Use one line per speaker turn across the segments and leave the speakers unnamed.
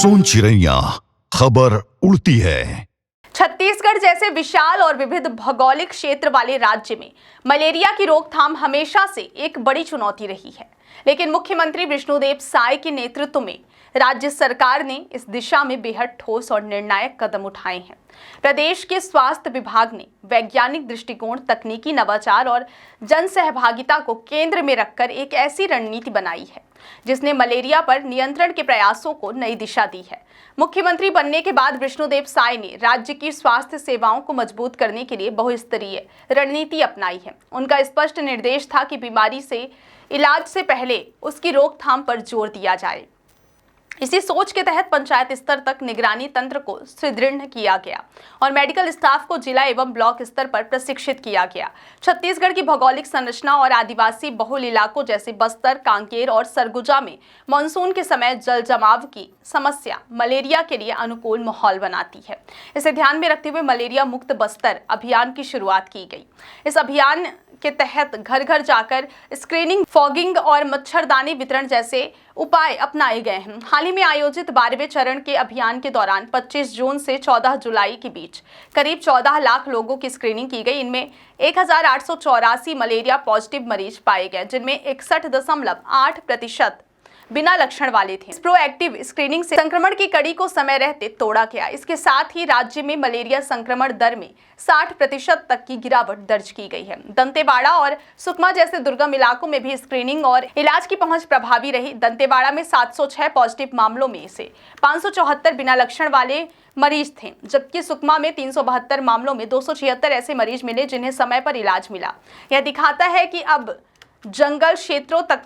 सोन चिड़ैया खबर उड़ती है।
छत्तीसगढ़ जैसे विशाल और विविध भौगोलिक क्षेत्र वाले राज्य में मलेरिया की रोकथाम हमेशा से एक बड़ी चुनौती रही है, लेकिन मुख्यमंत्री विष्णुदेव साय के नेतृत्व में राज्य सरकार ने इस दिशा में बेहद ठोस और निर्णायक कदम उठाए हैं। प्रदेश के स्वास्थ्य विभाग ने वैज्ञानिक दृष्टिकोण, तकनीकी नवाचार और जन सहभागिता को केंद्र में रखकर एक ऐसी रणनीति बनाई है जिसने मलेरिया पर नियंत्रण के प्रयासों को नई दिशा दी है। मुख्यमंत्री बनने के बाद विष्णुदेव साय ने राज्य की स्वास्थ्य सेवाओं को मजबूत करने के लिए बहुस्तरीय रणनीति अपनाई है। उनका स्पष्ट निर्देश था कि बीमारी से इलाज से पहले उसकी रोकथाम पर जोर दिया जाए। इसी सोच के तहत पंचायत स्तर तक निगरानी तंत्र को सुदृढ़ किया गया और मेडिकल स्टाफ को जिला एवं ब्लॉक स्तर पर प्रशिक्षित किया गया। छत्तीसगढ़ की भौगोलिक संरचना और आदिवासी बहुल इलाकों जैसे बस्तर, कांकेर और सरगुजा में मानसून के समय जल जमाव की समस्या मलेरिया के लिए अनुकूल माहौल बनाती है। इसे ध्यान में रखते हुए मलेरिया मुक्त बस्तर अभियान की शुरुआत की गई। इस अभियान के तहत घर घर जाकर स्क्रीनिंग, फॉगिंग और मच्छरदानी वितरण जैसे उपाय अपनाए गए हैं। हाल ही में आयोजित 12वें चरण के अभियान के दौरान 25 जून से 14 जुलाई के बीच करीब 14 लाख लोगों की स्क्रीनिंग की गई। इनमें 1884 मलेरिया पॉजिटिव मरीज पाए गए, जिनमें 61.8% बिना लक्षण वाले थे। इस प्रोएक्टिव स्क्रीनिंग से संक्रमण की कड़ी को समय रहते तोड़ा गया। इसके साथ ही राज्य में मलेरिया संक्रमण दर में 60% तक की गिरावट दर्ज की गई है। दंतेवाड़ा और सुकमा जैसे दुर्गम इलाकों में भी स्क्रीनिंग और इलाज की पहुंच प्रभावी रही। दंतेवाड़ा में 706 पॉजिटिव मामलों में से 574 बिना लक्षण वाले मरीज थे, जबकि सुकमा में 372 मामलों में 276 ऐसे मरीज मिले जिन्हें समय पर इलाज मिला। यह दिखाता है कि अब जंगल क्षेत्रों तक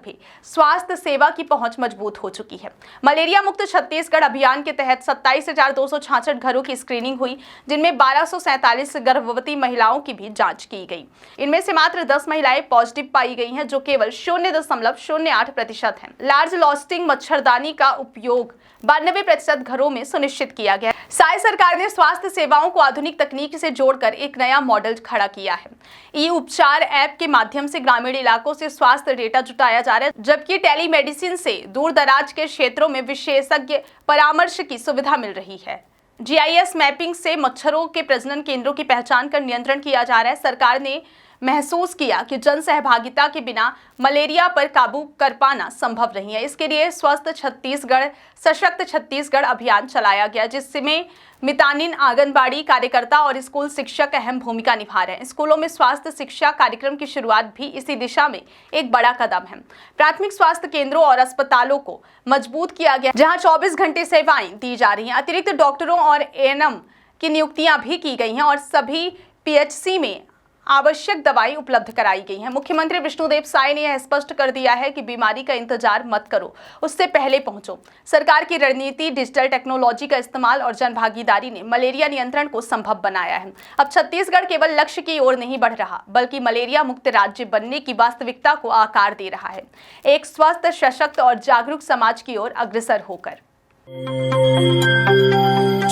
भी स्वास्थ्य सेवा की पहुंच मजबूत हो चुकी है। मलेरिया मुक्त छत्तीसगढ़ अभियान के तहत 27,266 घरों की स्क्रीनिंग हुई, जिनमें 1247 गर्भवती महिलाओं की भी जांच की गई। इनमें से मात्र 10 महिलाएं पॉजिटिव पाई गई हैं, जो केवल 0.08% है। लार्ज लॉस्टिंग मच्छरदानी का उपयोग 92% घरों में सुनिश्चित किया गया। साय सरकार ने स्वास्थ्य सेवाओं को आधुनिक तकनीक से जोड़कर एक नया मॉडल खड़ा किया है। ई उपचार ऐप के माध्यम से ग्रामीण इलाकों से स्वास्थ्य डेटा जुटाया जा रहा है, जबकि टेलीमेडिसिन से दूर दराज के क्षेत्रों में विशेषज्ञ परामर्श की सुविधा मिल रही है। GIS मैपिंग से मच्छरों के प्रजनन केंद्रों की पहचान कर नियंत्रण किया जा रहा है। सरकार ने महसूस किया कि जन सहभागिता के बिना मलेरिया पर काबू कर पाना संभव नहीं है। इसके लिए स्वस्थ छत्तीसगढ़, सशक्त छत्तीसगढ़ अभियान चलाया गया, जिसमें मितानिन, आंगनबाड़ी कार्यकर्ता और स्कूल शिक्षक अहम भूमिका निभा रहे हैं। स्कूलों में स्वास्थ्य शिक्षा कार्यक्रम की शुरुआत भी इसी दिशा में एक बड़ा कदम है। प्राथमिक स्वास्थ्य केंद्रों और अस्पतालों को मजबूत किया गया, जहां 24 घंटे सेवाएं दी जा रही हैं। अतिरिक्त डॉक्टरों और ANM की नियुक्तियां भी की गई हैं और सभी PHC में आवश्यक दवाई उपलब्ध कराई गई है। मुख्यमंत्री विष्णुदेव साय ने यह स्पष्ट कर दिया है कि बीमारी का इंतजार मत करो, उससे पहले पहुंचो। सरकार की रणनीति, डिजिटल टेक्नोलॉजी का इस्तेमाल और जन भागीदारी ने मलेरिया नियंत्रण को संभव बनाया है। अब छत्तीसगढ़ केवल लक्ष्य की ओर नहीं बढ़ रहा, बल्कि मलेरिया मुक्त राज्य बनने की वास्तविकता को आकार दे रहा है, एक स्वस्थ, सशक्त और जागरूक समाज की ओर अग्रसर होकर।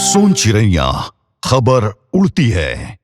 सोन चिड़ैया खबर उड़ती है।